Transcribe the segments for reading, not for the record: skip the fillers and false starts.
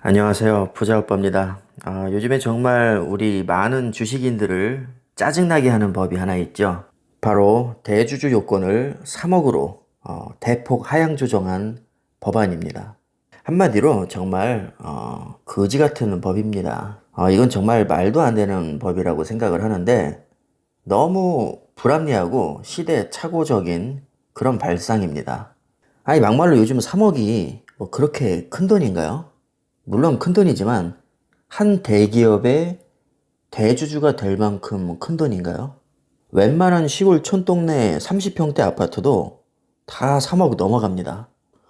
안녕하세요. 부자오빠입니다. 요즘에 정말 우리 많은 주식인들을 짜증나게 하는 법이 하나 있죠. 바로 대주주 요건을 3억으로 대폭 하향 조정한 법안입니다. 한마디로 정말 거지 같은 법입니다. 이건 정말 말도 안 되는 법이라고 생각을 하는데 너무 불합리하고 시대착오적인 그런 발상입니다. 아니 막말로 요즘 3억이 뭐 그렇게 큰 돈인가요? 물론 큰 돈이지만 한 대기업의 대주주가 될 만큼 큰 돈인가요? 웬만한 시골 촌동네 30평대 아파트도 다 3억 넘어갑니다.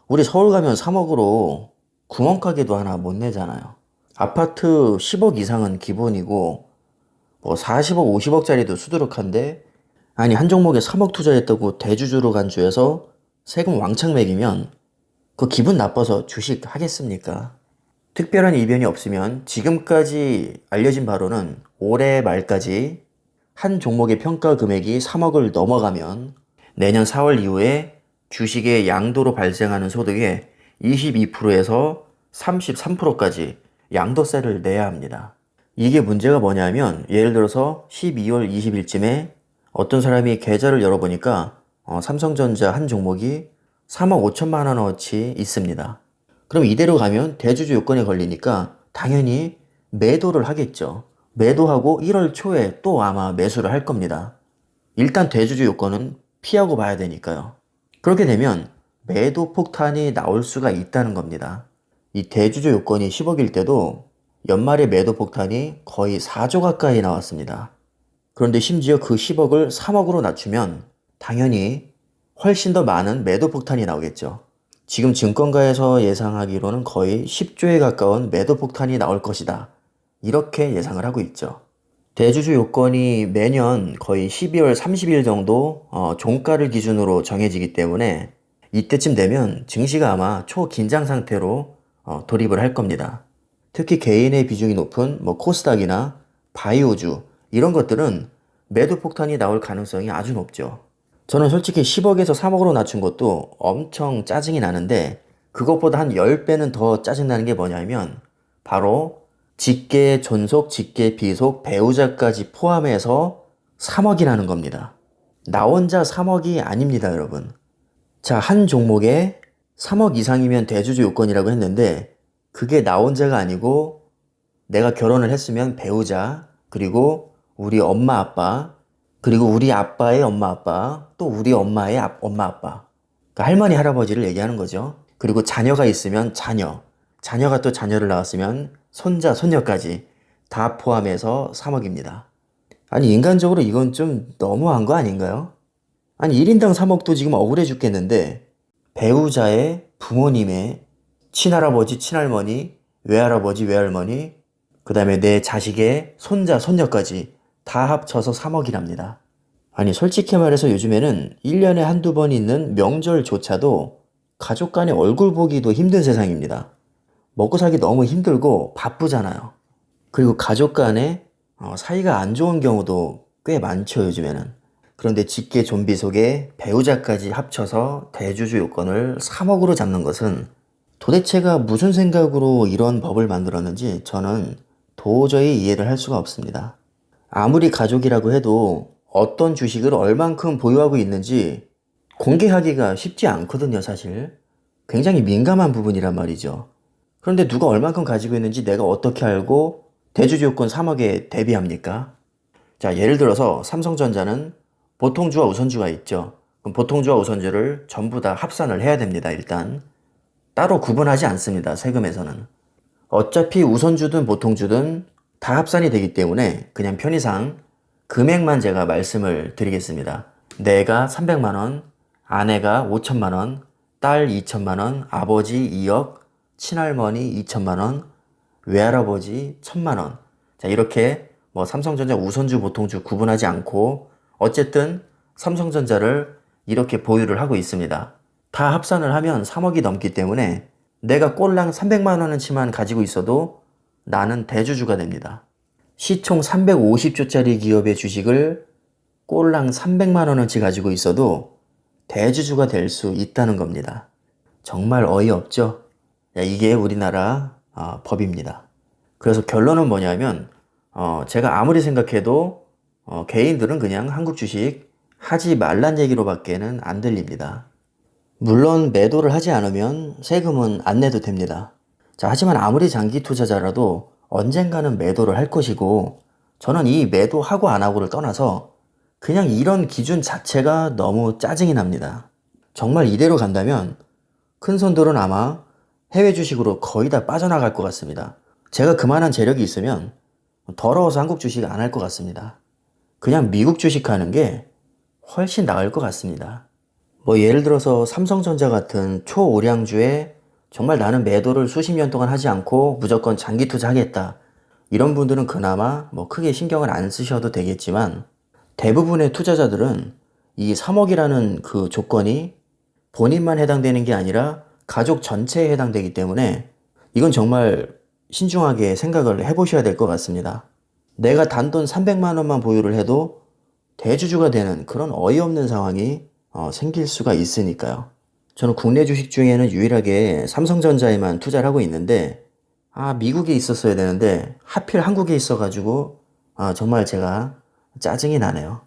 우리 서울 가면 3억으로 구멍가게도 하나 못 내잖아요. 아파트 10억 이상은 기본이고 뭐 40억, 50억짜리도 수두룩한데 아니 한 종목에 3억 투자했다고 대주주로 간 주에서 세금 왕창 매기면 그 기분 나빠서 주식 하겠습니까? 특별한 이변이 없으면 지금까지 알려진 바로는 올해 말까지 한 종목의 평가 금액이 3억을 넘어가면 내년 4월 이후에 주식의 양도로 발생하는 소득의 22%에서 33%까지 양도세를 내야 합니다. 이게 문제가 뭐냐면 예를 들어서 12월 20일쯤에 어떤 사람이 계좌를 열어보니까 삼성전자 한 종목이 3억 5천만 원어치 있습니다. 그럼 이대로 가면 대주주 요건에 걸리니까 당연히 매도를 하겠죠. 매도하고 1월 초에 또 아마 매수를 할 겁니다. 일단 대주주 요건은 피하고 봐야 되니까요. 그렇게 되면 매도 폭탄이 나올 수가 있다는 겁니다. 이 대주주 요건이 10억일 때도 연말에 매도 폭탄이 거의 4조 가까이 나왔습니다. 그런데 심지어 그 10억을 3억으로 낮추면 당연히 훨씬 더 많은 매도 폭탄이 나오겠죠. 지금 증권가에서 예상하기로는 거의 10조에 가까운 매도 폭탄이 나올 것이다. 이렇게 예상을 하고 있죠. 대주주 요건이 매년 거의 12월 30일 정도 종가를 기준으로 정해지기 때문에 이때쯤 되면 증시가 아마 초긴장 상태로 돌입을 할 겁니다. 특히 개인의 비중이 높은 뭐 코스닥이나 바이오주 이런 것들은 매도 폭탄이 나올 가능성이 아주 높죠. 저는 솔직히 10억에서 3억으로 낮춘 것도 엄청 짜증이 나는데 그것보다 한 10배는 더 짜증나는 게 뭐냐면 바로 직계 존속, 직계 비속, 배우자까지 포함해서 3억이라는 겁니다. 나 혼자 3억이 아닙니다, 여러분. 자, 한 종목에 3억 이상이면 대주주 요건이라고 했는데 그게 나 혼자가 아니고 내가 결혼을 했으면 배우자, 그리고 우리 엄마 아빠, 그리고 우리 아빠의 엄마 아빠, 또 우리 엄마의 엄마 아빠. 그러니까 할머니 할아버지를 얘기하는 거죠. 그리고 자녀가 있으면 자녀, 자녀가 또 자녀를 낳았으면 손자 손녀까지 다 포함해서 3억입니다. 아니 인간적으로 이건 좀 너무한 거 아닌가요? 아니 1인당 3억도 지금 억울해 죽겠는데 배우자의 부모님의 친할아버지, 친할머니, 외할아버지, 외할머니, 그 다음에 내 자식의 손자, 손녀까지 다 합쳐서 3억이랍니다. 아니, 솔직히 말해서 요즘에는 1년에 한두 번 있는 명절조차도 가족 간의 얼굴 보기도 힘든 세상입니다. 먹고 살기 너무 힘들고 바쁘잖아요. 그리고 가족 간에 사이가 안 좋은 경우도 꽤 많죠, 요즘에는. 그런데 직계 좀비 속에 배우자까지 합쳐서 대주주 요건을 3억으로 잡는 것은 도대체가 무슨 생각으로 이런 법을 만들었는지 저는 도저히 이해를 할 수가 없습니다. 아무리 가족이라고 해도 어떤 주식을 얼만큼 보유하고 있는지 공개하기가 쉽지 않거든요, 사실. 굉장히 민감한 부분이란 말이죠. 그런데 누가 얼만큼 가지고 있는지 내가 어떻게 알고 대주주 요건 3억에 대비합니까? 자, 예를 들어서 삼성전자는 보통주와 우선주가 있죠. 그럼 보통주와 우선주를 전부 다 합산을 해야 됩니다, 일단. 따로 구분하지 않습니다, 세금에서는. 어차피 우선주든 보통주든 다 합산이 되기 때문에 그냥 편의상 금액만 제가 말씀을 드리겠습니다. 내가 300만 원, 아내가 5천만 원, 딸 2천만 원, 아버지 2억, 친할머니 2천만 원, 외할아버지 1천만 원. 자, 이렇게 뭐 삼성전자 우선주, 보통주 구분하지 않고 어쨌든 삼성전자를 이렇게 보유를 하고 있습니다. 다 합산을 하면 3억이 넘기 때문에 내가 꼴랑 300만 원어치만 가지고 있어도 나는 대주주가 됩니다. 시총 350조짜리 기업의 주식을 꼴랑 300만 원어치 가지고 있어도 대주주가 될 수 있다는 겁니다. 정말 어이없죠? 야, 이게 우리나라 법입니다. 그래서 결론은 뭐냐면 제가 아무리 생각해도 개인들은 그냥 한국 주식 하지 말란 얘기로밖에는 안 들립니다. 물론 매도를 하지 않으면 세금은 안 내도 됩니다. 자, 하지만 아무리 장기 투자자라도 언젠가는 매도를 할 것이고 저는 이 매도하고 안 하고를 떠나서 그냥 이런 기준 자체가 너무 짜증이 납니다. 정말 이대로 간다면 큰 손들은 아마 해외 주식으로 거의 다 빠져나갈 것 같습니다. 제가 그만한 재력이 있으면 더러워서 한국 주식 안 할 것 같습니다. 그냥 미국 주식 하는 게 훨씬 나을 것 같습니다. 뭐 예를 들어서 삼성전자 같은 초오량주에 정말 나는 매도를 수십 년 동안 하지 않고 무조건 장기 투자하겠다. 이런 분들은 그나마 뭐 크게 신경을 안 쓰셔도 되겠지만 대부분의 투자자들은 이 3억이라는 그 조건이 본인만 해당되는 게 아니라 가족 전체에 해당되기 때문에 이건 정말 신중하게 생각을 해보셔야 될 것 같습니다. 내가 단돈 300만 원만 보유를 해도 대주주가 되는 그런 어이없는 상황이 생길 수가 있으니까요. 저는 국내 주식 중에는 유일하게 삼성전자에만 투자를 하고 있는데 미국에 있었어야 되는데 하필 한국에 있어가지고 정말 제가 짜증이 나네요.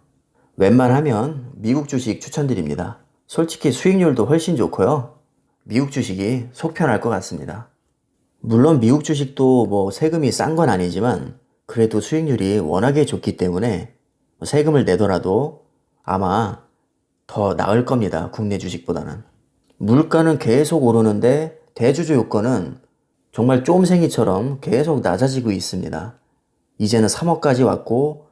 웬만하면 미국 주식 추천드립니다. 솔직히 수익률도 훨씬 좋고요. 미국 주식이 속 편할 것 같습니다. 물론 미국 주식도 뭐 세금이 싼 건 아니지만 그래도 수익률이 워낙에 좋기 때문에 세금을 내더라도 아마 더 나을 겁니다. 국내 주식보다는. 물가는 계속 오르는데 대주주 요건은 정말 쫌생이처럼 계속 낮아지고 있습니다. 이제는 3억까지 왔고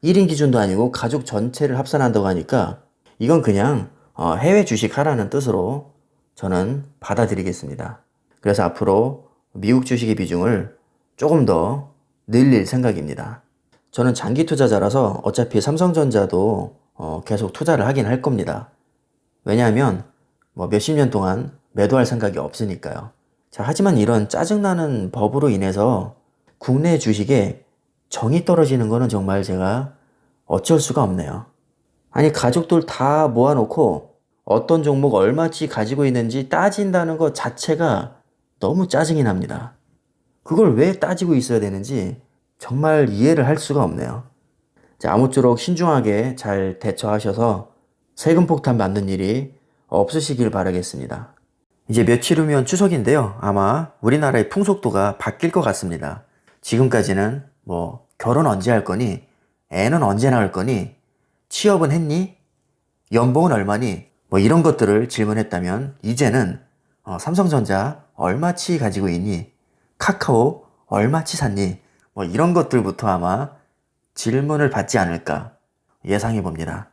1인 기준도 아니고 가족 전체를 합산한다고 하니까 이건 그냥 해외 주식 하라는 뜻으로 저는 받아들이겠습니다. 그래서 앞으로 미국 주식의 비중을 조금 더 늘릴 생각입니다. 저는 장기 투자자라서 어차피 삼성전자도 계속 투자를 하긴 할 겁니다. 왜냐하면 뭐 몇십 년 동안 매도할 생각이 없으니까요. 자, 하지만 이런 짜증나는 법으로 인해서 국내 주식에 정이 떨어지는 거는 정말 제가 어쩔 수가 없네요. 아니, 가족들 다 모아놓고 어떤 종목 얼마치 가지고 있는지 따진다는 것 자체가 너무 짜증이 납니다. 그걸 왜 따지고 있어야 되는지 정말 이해를 할 수가 없네요. 자, 아무쪼록 신중하게 잘 대처하셔서 세금 폭탄 맞는 일이 없으시길 바라겠습니다. 이제 며칠 후면 추석인데요. 아마 우리나라의 풍속도가 바뀔 것 같습니다. 지금까지는 뭐 결혼 언제 할 거니? 애는 언제 낳을 거니? 취업은 했니? 연봉은 얼마니? 뭐 이런 것들을 질문했다면 이제는 삼성전자 얼마치 가지고 있니? 카카오 얼마치 샀니? 뭐 이런 것들부터 아마 질문을 받지 않을까 예상해 봅니다.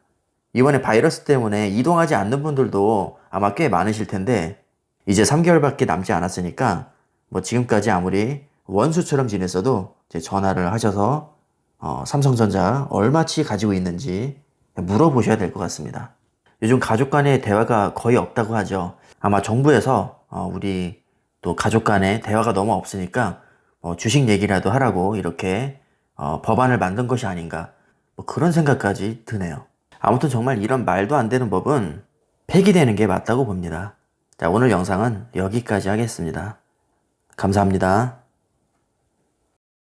이번에 바이러스 때문에 이동하지 않는 분들도 아마 꽤 많으실 텐데 이제 3개월밖에 남지 않았으니까 뭐 지금까지 아무리 원수처럼 지냈어도 이제 전화를 하셔서 삼성전자 얼마치 가지고 있는지 물어보셔야 될 것 같습니다. 요즘 가족 간의 대화가 거의 없다고 하죠. 아마 정부에서 우리 또 가족 간의 대화가 너무 없으니까 주식 얘기라도 하라고 이렇게 법안을 만든 것이 아닌가 뭐 그런 생각까지 드네요. 아무튼 정말 이런 말도 안 되는 법은 폐기되는 게 맞다고 봅니다. 자, 오늘 영상은 여기까지 하겠습니다. 감사합니다.